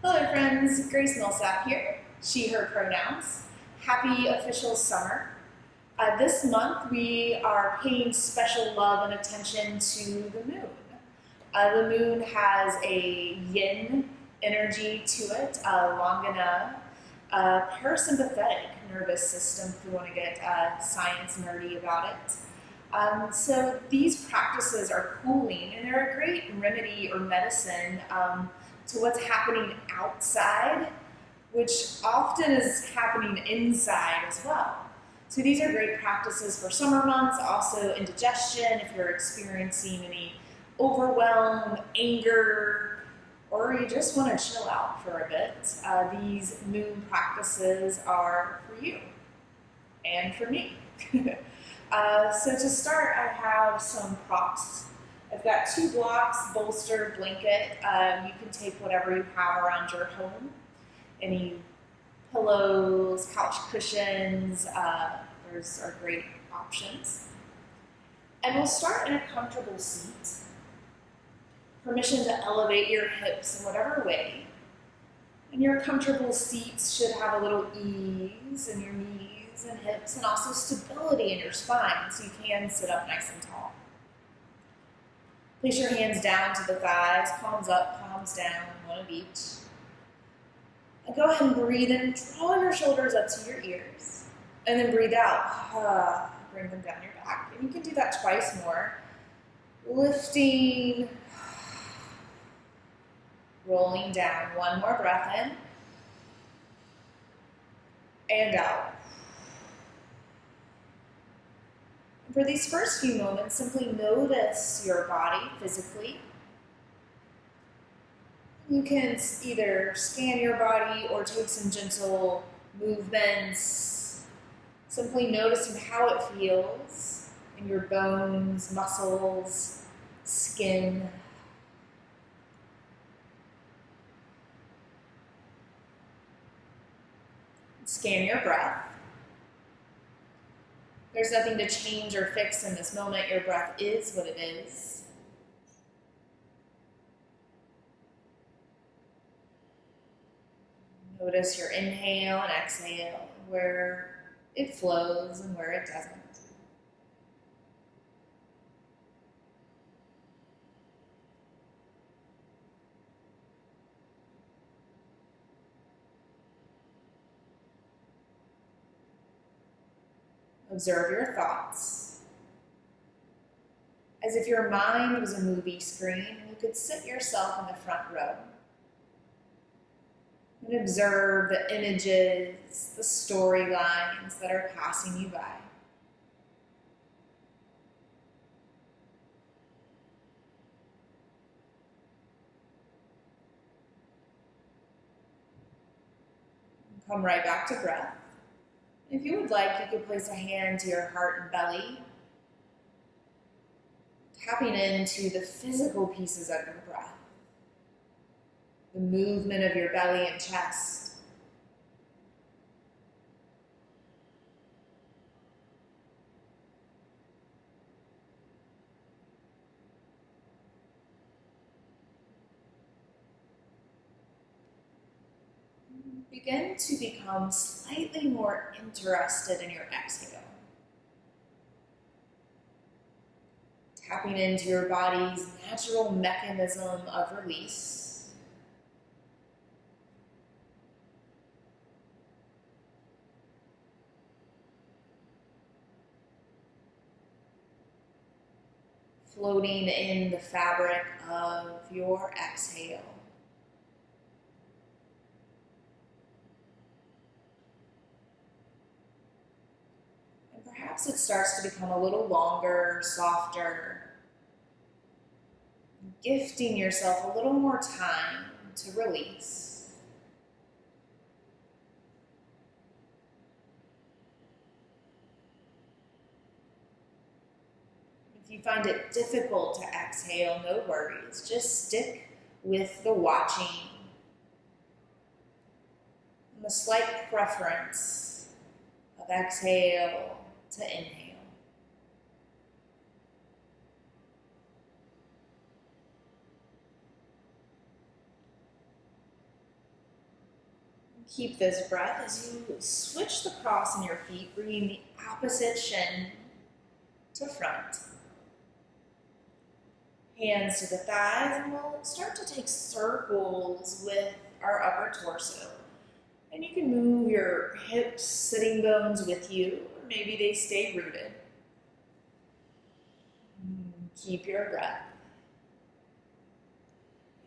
Hello friends, Grace Millsap here, she, her pronouns. Happy official summer. This month we are paying special love and attention to the moon. The moon has a yin energy to it, Longana, parasympathetic nervous system if you want to get science nerdy about it. So these practices are cooling and they're a great remedy or medicine to what's happening outside, which often is happening inside as well. So these are great practices for summer months, also indigestion if you're experiencing any overwhelm, anger, or you just want to chill out for a bit. These moon practices are for you and for me. So to start, I have some props. I've got 2 blocks, bolster, blanket. You can take whatever you have around your home. Any pillows, couch cushions, those are great options. And we'll start in a comfortable seat. Permission to elevate your hips in whatever way. And your comfortable seats should have a little ease in your knees and hips and also stability in your spine so you can sit up nice and tall. Place your hands down to the thighs, palms up, palms down, one of each. And go ahead and breathe in, draw your shoulders up to your ears. And then breathe out, bring them down your back. And you can do that twice more. Lifting, rolling down. One more breath in. And out. For these first few moments, simply notice your body physically. You can either scan your body or take some gentle movements, simply noticing how it feels in your bones, muscles, skin. Scan your breath. There's nothing to change or fix in this moment. Your breath is what it is. Notice your inhale and exhale, where it flows and where it doesn't. Observe your thoughts, as if your mind was a movie screen and you could sit yourself in the front row and observe the images, the storylines that are passing you by. Come right back to breath. If you would like, you could place a hand to your heart and belly, tapping into the physical pieces of your breath, the movement of your belly and chest. Begin to become slightly more interested in your exhale. Tapping into your body's natural mechanism of release. Floating in the fabric of your exhale. Perhaps it starts to become a little longer, softer, gifting yourself a little more time to release. If you find it difficult to exhale, no worries. Just stick with the watching and the slight preference of exhale to inhale. Keep this breath as you switch the cross in your feet, bringing the opposite shin to front. Hands to the thighs, and we'll start to take circles with our upper torso. And you can move your hips, sitting bones with you, or maybe they stay rooted. Keep your breath.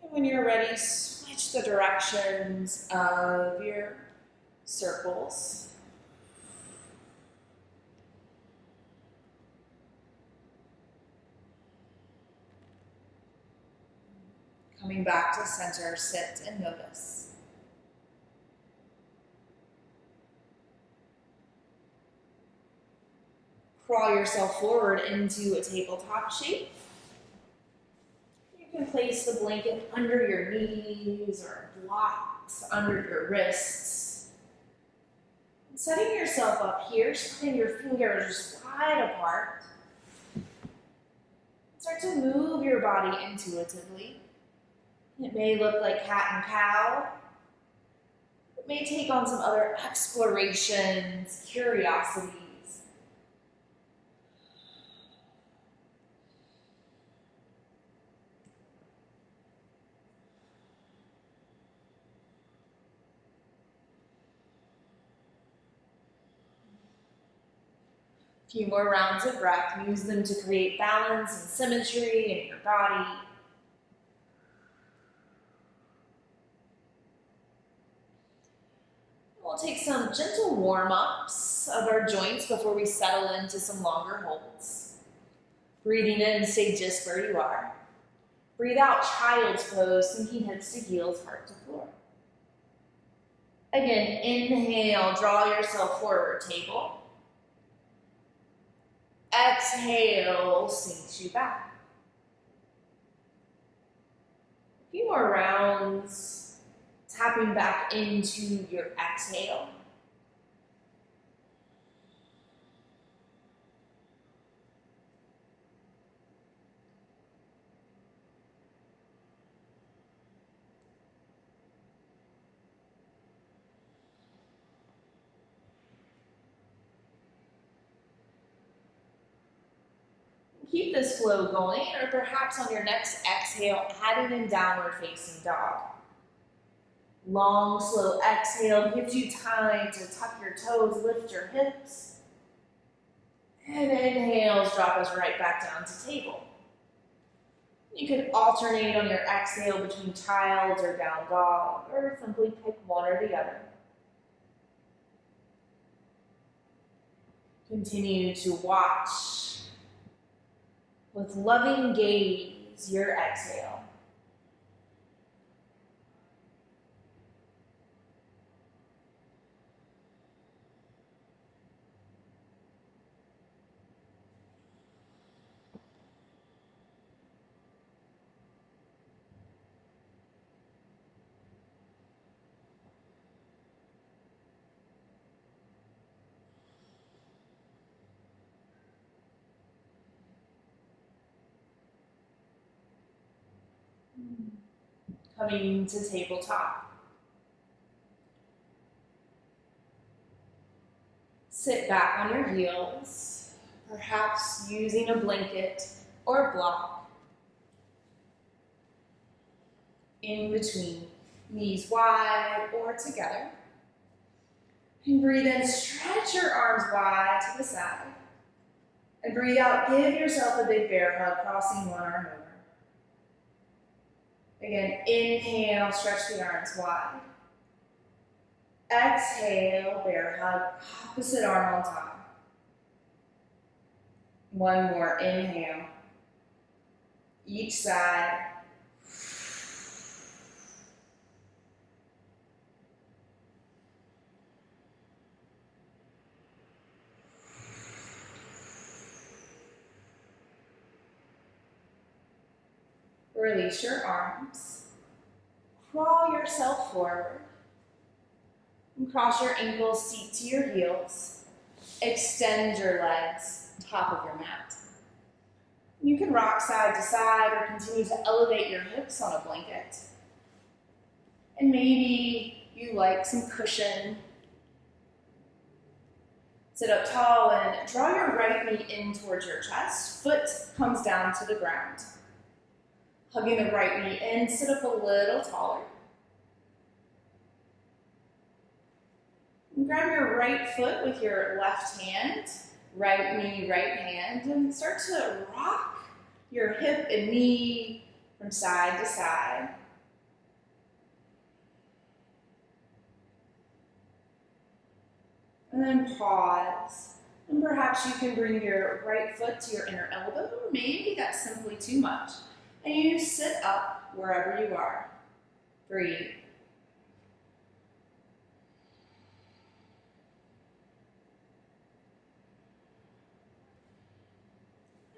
And when you're ready, switch the directions of your circles. Coming back to center, sit and notice. Crawl yourself forward into a tabletop shape. You can place the blanket under your knees or blocks under your wrists. And setting yourself up here, spreading your fingers wide apart. Start to move your body intuitively. It may look like cat and cow. It may take on some other explorations, curiosities. A few more rounds of breath. Use them to create balance and symmetry in your body. We'll take some gentle warm-ups of our joints before we settle into some longer holds. Breathing in, stay just where you are. Breathe out, child's pose, sinking hips to heels, heart to floor. Again, inhale, draw yourself forward, table. Exhale, sinks you back. A few more rounds, tapping back into your exhale. Keep this flow going, or perhaps on your next exhale, adding in downward facing dog. Long, slow exhale gives you time to tuck your toes, lift your hips. And inhales drop us right back down to table. You can alternate on your exhale between child or down dog, or simply pick one or the other. Continue to watch with loving gaze your exhale. Coming to tabletop. Sit back on your heels, perhaps using a blanket or block. In between, knees wide or together. And breathe in, stretch your arms wide to the side. And breathe out, give yourself a big bear hug, crossing one arm over. Again, inhale, stretch the arms wide. Exhale, bear hug, opposite arm on top. One more, inhale. Each side. Release your arms. Crawl yourself forward. And cross your ankles, seat to your heels. Extend your legs, top of your mat. You can rock side to side or continue to elevate your hips on a blanket. And maybe you like some cushion. Sit up tall and draw your right knee in towards your chest. Foot comes down to the ground. Hugging the right knee in, sit up a little taller. And grab your right foot with your left hand, right knee, right hand, and start to rock your hip and knee from side to side. And then pause. And perhaps you can bring your right foot to your inner elbow, or maybe that's simply too much. And you sit up wherever you are. Breathe.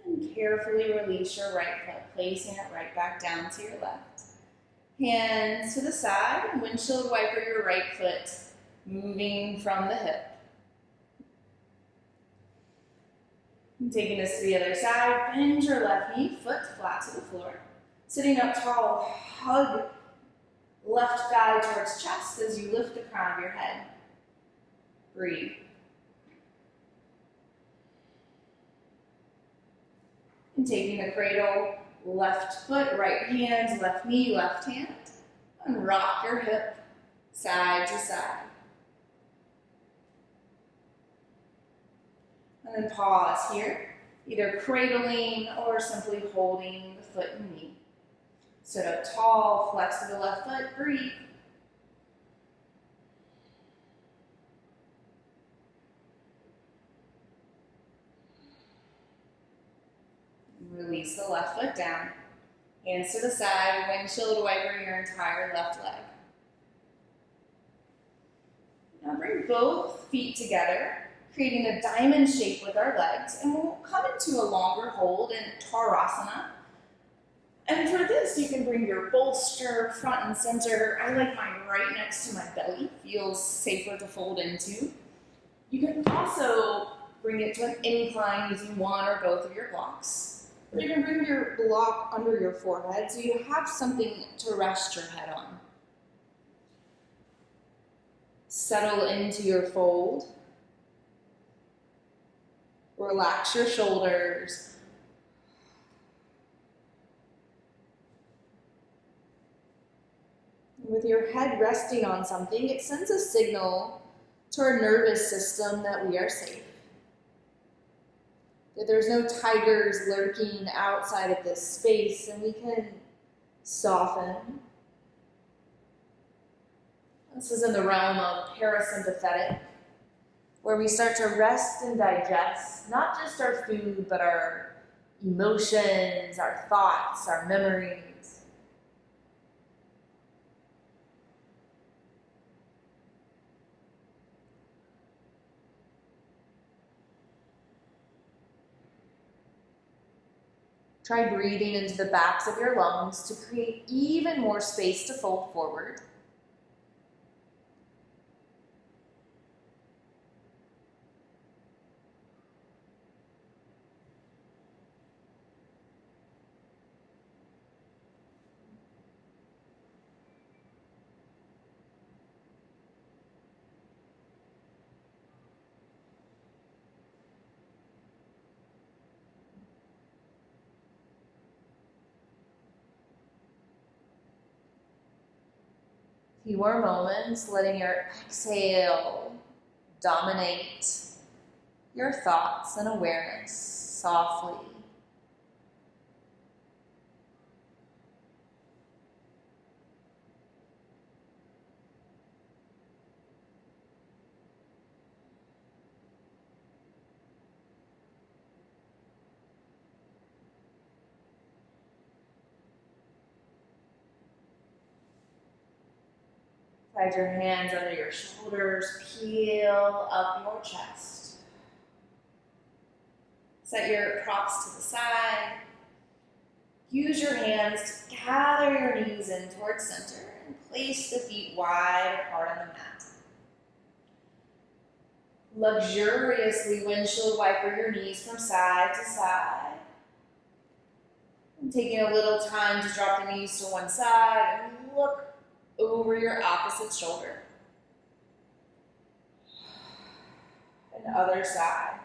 And carefully release your right foot, placing it right back down to your left. Hands to the side, windshield wiper your right foot, moving from the hip. And taking this to the other side, bend your left knee, foot flat to the floor. Sitting up tall, hug left thigh towards chest as you lift the crown of your head. Breathe. And taking the cradle, left foot, right hand, left knee, left hand, and rock your hip side to side. And then pause here, either cradling or simply holding the foot and knee. Sit up tall, flex to the left foot, breathe. Release the left foot down. Hands to the side, windshield wiper your entire left leg. Now bring both feet together, creating a diamond shape with our legs, and we'll come into a longer hold in Tadasana. And for this, you can bring your bolster front and center. I like mine right next to my belly, feels safer to fold into. You can also bring it to an incline using one or both of your blocks. Or you can bring your block under your forehead so you have something to rest your head on. Settle into your fold. Relax your shoulders. With your head resting on something, it sends a signal to our nervous system that we are safe. That there's no tigers lurking outside of this space, and we can soften. This is in the realm of parasympathetic, where we start to rest and digest not just our food, but our emotions, our thoughts, our memories. Try breathing into the backs of your lungs to create even more space to fold forward. Few more moments, letting your exhale dominate your thoughts and awareness softly. Slide your hands under your shoulders, peel up your chest. Set your props to the side. Use your hands to gather your knees in towards center and place the feet wide apart on the mat. Luxuriously windshield wiper your knees from side to side. And taking a little time to drop the knees to one side and look over your opposite shoulder. Other side.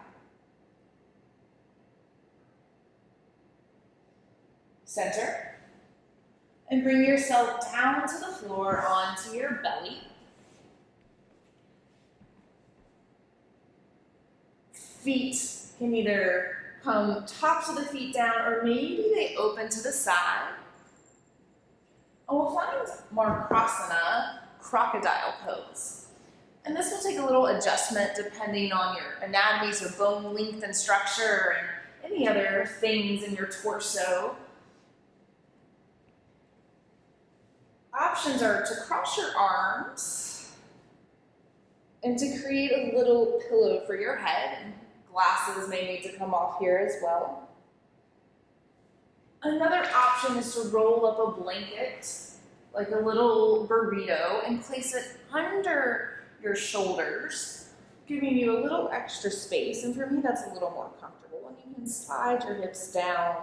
Center. And bring yourself down to the floor onto your belly. Feet can either come tops of the feet down or maybe they open to the side. And we'll find Markrasana, crocodile pose. And this will take a little adjustment depending on your anatomy, so bone length and structure and any other things in your torso. Options are to cross your arms and to create a little pillow for your head. And glasses may need to come off here as well. Another option is to roll up a blanket, like a little burrito, and place it under your shoulders, giving you a little extra space. And for me, that's a little more comfortable. And you can slide your hips down.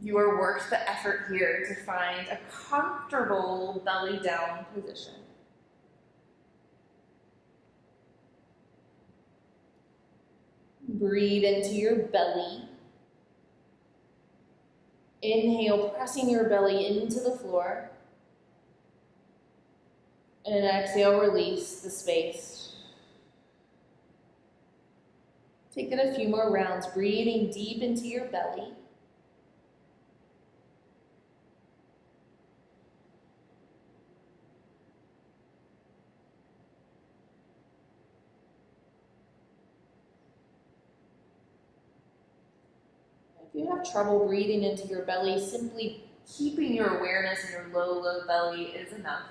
You are worth the effort here to find a comfortable belly down position. Breathe into your belly. Inhale, pressing your belly into the floor. And exhale, release the space. Take it a few more rounds, breathing deep into your belly. If you have trouble breathing into your belly, simply keeping your awareness in your low belly is enough.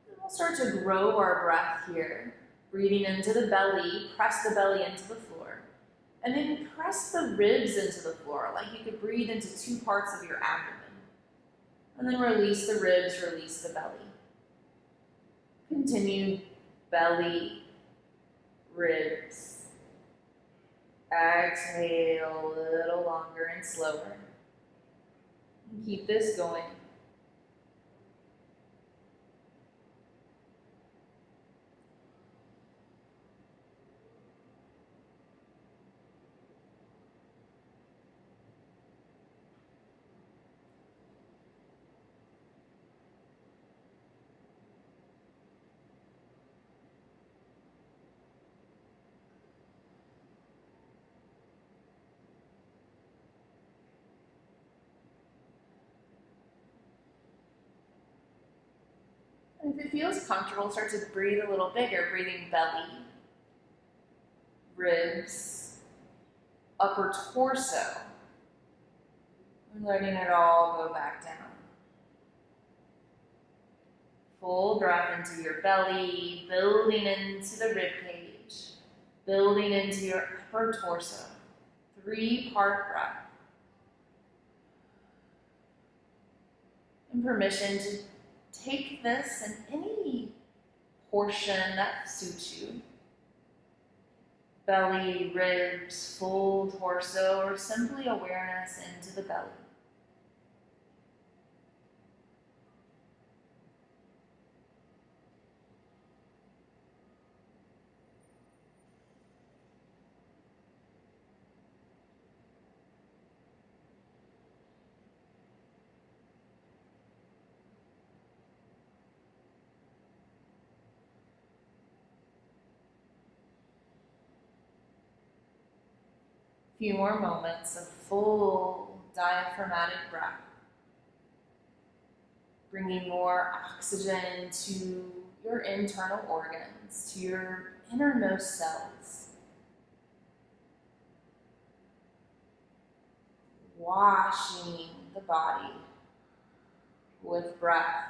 And we'll start to grow our breath here. Breathing into the belly, press the belly into the floor. And then press the ribs into the floor, like you could breathe into two parts of your abdomen. And then release the ribs, release the belly. Continue belly, ribs. Exhale a little longer and slower. And keep this going. And if it feels comfortable, start to breathe a little bigger, breathing belly, ribs, upper torso. And letting it all go back down. Full breath into your belly, building into the rib cage, building into your upper torso. 3-part breath. And permission to take this in any portion that suits you. Belly, ribs, full torso, or simply awareness into the belly. Few more moments of full diaphragmatic breath, bringing more oxygen to your internal organs, to your innermost cells. Washing the body with breath.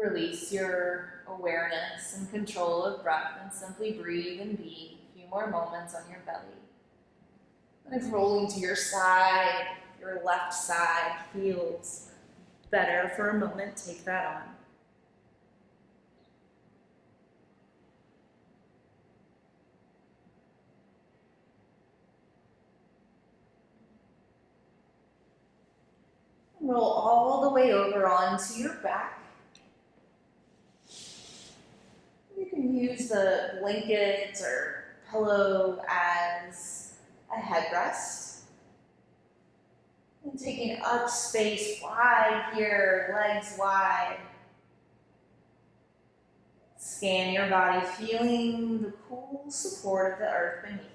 Release your awareness and control of breath and simply breathe and be a few more moments on your belly. And if rolling to your side, your left side feels better for a moment, take that on. Roll all the way over onto your back. You can use the blanket or pillow as a headrest. And taking up space wide here, legs wide. Scan your body, feeling the cool support of the earth beneath you.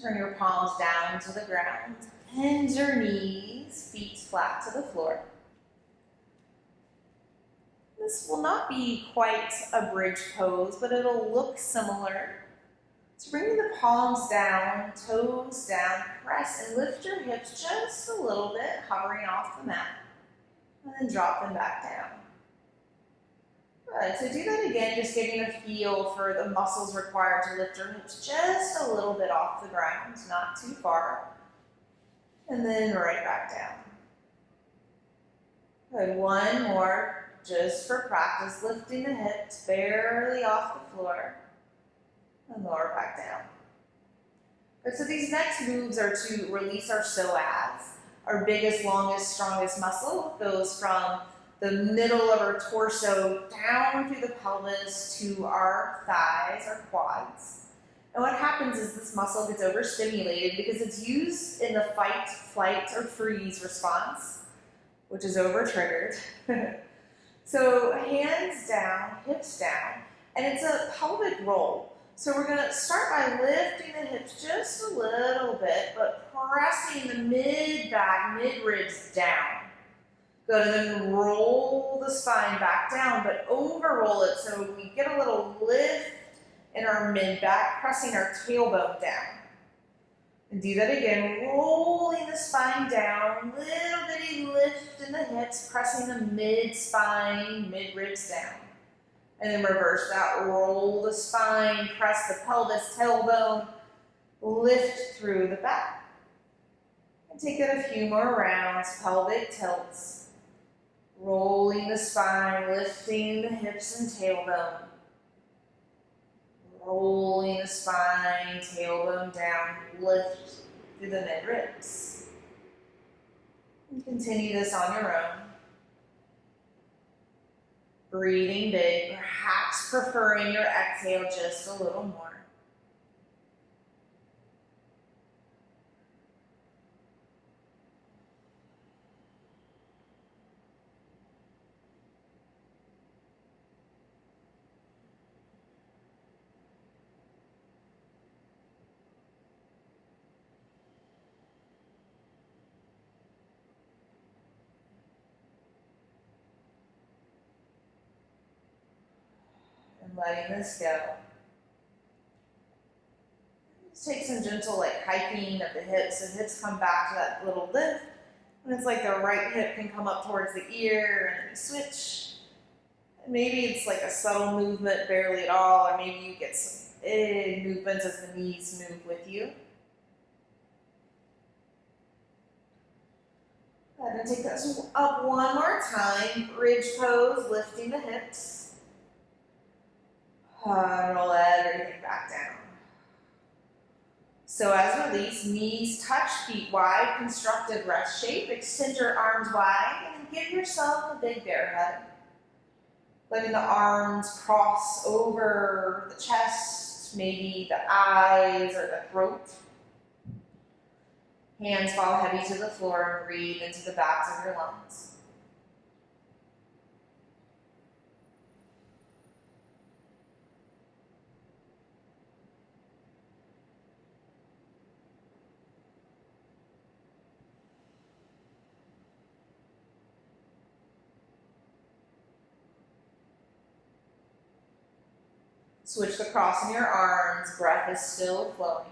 Turn your palms down to the ground. Bend your knees, feet flat to the floor. This will not be quite a bridge pose, but it'll look similar. So bring the palms down, toes down, press and lift your hips just a little bit, hovering off the mat, and then drop them back down. Good, so do that again, just getting a feel for the muscles required to lift your hips just a little bit off the ground, not too far. And then right back down. Good, one more, just for practice, lifting the hips barely off the floor and lower back down. Good, so these next moves are to release our psoas, our biggest, longest, strongest muscle. It goes from the middle of our torso down through the pelvis to our thighs, our quads. And what happens is this muscle gets overstimulated because it's used in the fight, flight, or freeze response, which is over-triggered. So hands down, hips down, and it's a pelvic roll. So we're gonna start by lifting the hips just a little bit, but pressing the mid-back, mid-ribs down. Good, and then roll the spine back down, but over-roll it so we get a little lift in our mid-back, pressing our tailbone down. And do that again, rolling the spine down, little bitty lift in the hips, pressing the mid-spine, mid-ribs down. And then reverse that, roll the spine, press the pelvis, tailbone, lift through the back. And take it a few more rounds, pelvic tilts. Rolling the spine, lifting the hips and tailbone. Rolling the spine, tailbone down, lift through the mid-ribs. And continue this on your own. Breathing big, perhaps preferring your exhale just a little more. Letting this go. Just take some gentle hiking of the hips. The hips come back to that little lift. And it's like the right hip can come up towards the ear and then you switch. And maybe it's like a subtle movement, barely at all, or maybe you get some big movements as the knees move with you. And then take this up one more time. Bridge pose, lifting the hips. Roll everything back down. So as release, knees touch, feet wide, constructive rest shape. Extend your arms wide and then give yourself a big bear hug. Letting the arms cross over the chest, maybe the eyes or the throat. Hands fall heavy to the floor and breathe into the backs of your lungs. Switch the cross in your arms. Breath is still flowing.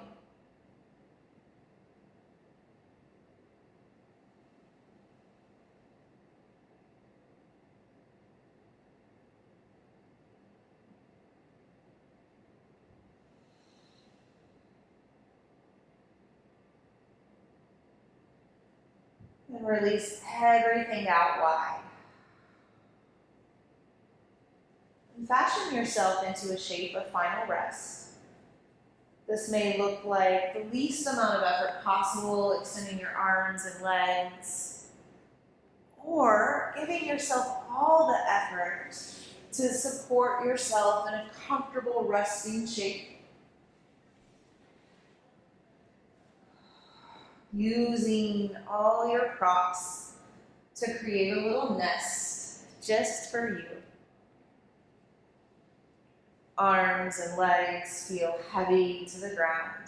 And release everything out wide. And fashion yourself into a shape of final rest. This may look like the least amount of effort possible, extending your arms and legs, or giving yourself all the effort to support yourself in a comfortable resting shape. Using all your props to create a little nest just for you. Arms and legs feel heavy to the ground.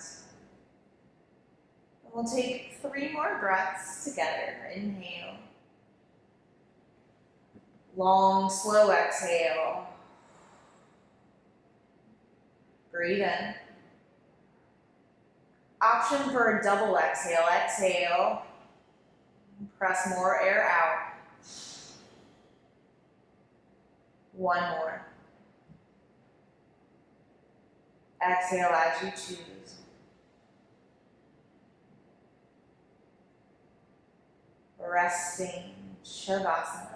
And we'll take 3 more breaths together. Inhale. Long, slow exhale. Breathe in. Option for a double exhale. Exhale. Press more air out. 1 more. Exhale as you choose. Resting Shavasana.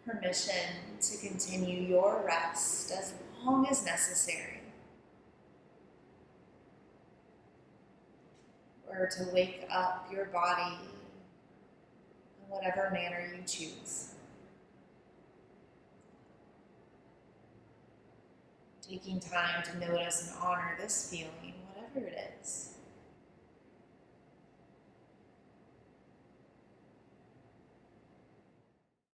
Permission to continue your rest as long as necessary, or to wake up your body in whatever manner you choose. Taking time to notice and honor this feeling, whatever it